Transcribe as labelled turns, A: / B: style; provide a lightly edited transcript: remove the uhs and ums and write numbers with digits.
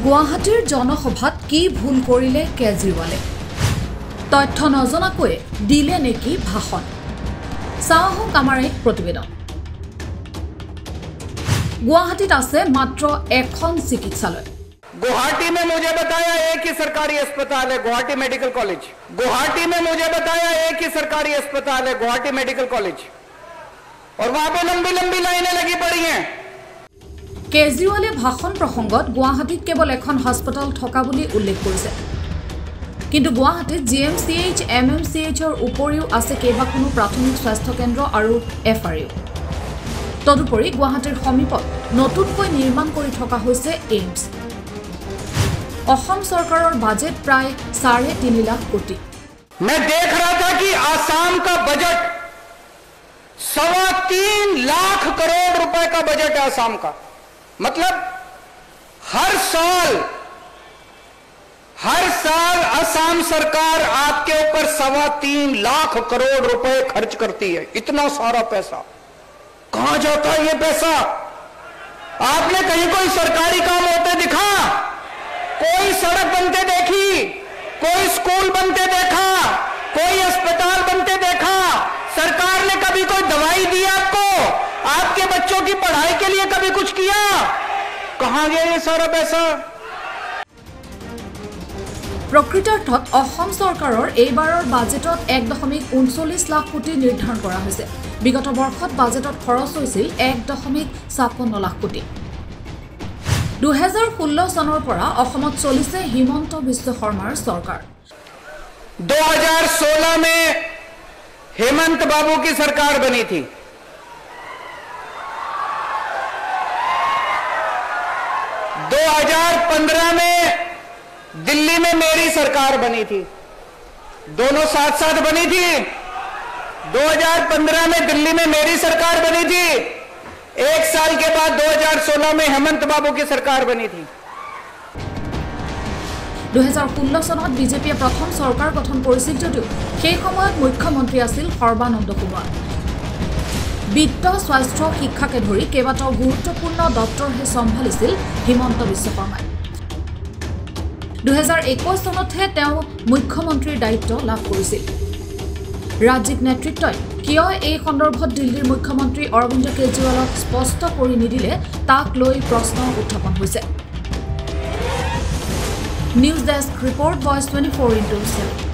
A: গুৱাহাটীৰ জনসভাত কি ভুল কৰিলে কেজৰিৱালে তথ্য নজনাকৈ দিলে নেকি ভাষণ চাহক আমাৰ এক প্ৰতিবেদন गुवाहाटी আছে मात्र এখন চিকিৎসালয়
B: गुवाहाटी में मुझे बताया एक ही सरकारी अस्पताल है गुवाहाटी मेडिकल कॉलेज गुवाहाटी में मुझे बताया एक ही सरकारी अस्पताल है गुवाहाटी मेडिकल कॉलेज और वहां पे लंबी लंबी लाइनें लगी पड़ी हैं
A: केजरीवाले भाषण प्रसंगत गुवाहाटीत केवल এখন হাসপাতাল থকা বুলি উল্লেখ কৰিছে কিন্তু গুৱাহাটীত জিএমচিএইচ এমএমচিএইচৰ উপৰিও আছে কেইবাখনো প্ৰাথমিক স্বাস্থ্য কেন্দ্ৰ আৰু এফআৰইউ তদুপৰি গুৱাহাটীৰ সমীপত নতুনকৈ নিৰ্মাণ কৰি থকা হৈছে এইমছ অসম চৰকাৰৰ বাজেট প্ৰায় 3.5 লাখ কোটি
B: मैं देख रहा था कि आसाम का बजट 3.25 लाख करोड़ रुपए का बजट है आसाम का मतलब हर साल असम सरकार आपके ऊपर 3.25 लाख करोड़ रुपए खर्च करती है इतना सारा पैसा कहां जाता है ये पैसा आपने कहीं कोई सरकारी काम होते दिखा कोई सड़क बनते देखी कोई स्कूल बनते देखा कोई अस्पताल बनते देखा सरकार ने कभी कोई दवाई दी आपको आपके बच्चों की पढ़ाई के लिए कभी कुछ किया कहां गया ये सारा पैसा
A: प्रकृतार्थत অসম চৰকাৰৰ এইবাৰৰ বাজেটত 1.39 লাখ কোটি নিৰ্ধাৰণ কৰা হৈছে বিগত বৰ্ষত বাজেটত খৰচ হৈছিল 1.56 লাখ কোটি 2016 চনৰ পৰা অসমত চলিছে হিমন্ত বিশ্ব শৰ্মাৰ চৰকাৰ
B: 2016 में हेमंत बाबू की सरकार बनी थी 2015 में दिल्ली में मेरी सरकार बनी थी दोनों साथ साथ बनी थी 2015 में दिल्ली में मेरी सरकार बनी थी एक साल के बाद 2016 में हेमंत बाबू की सरकार बनी थी
A: 2016 চনত বিজেপিয়ে প্ৰথম চৰকাৰ গঠন কৰিছিল যদিও সেই সময়ত মুখ্যমন্ত্ৰী আছিল সৰ্বানন্দ সোণোৱাল বিত্ত স্বাস্থ্য শিক্ষাকে ধৰি কেইবাটাও গুৰুত্বপূৰ্ণ দপ্তৰহে সম্ভালিছিল হিমন্ত বিশ্ব শৰ্মাই 2021 চনতহে তেওঁ মুখ্যমন্ত্ৰীৰ দায়িত্ব লাভ কৰিছিল ৰাজ্যিক নেতৃত্বই কিয় এই সন্দৰ্ভত দিল্লীৰ মুখ্যমন্ত্ৰী অৰবিন্দ কেজৰিৱালক স্পষ্ট কৰি নিদিলে তাক লৈ প্ৰশ্ন উত্থাপন হৈছে নিউজ ডেস্ক ৰিপৰ্ট ভইচ 24/7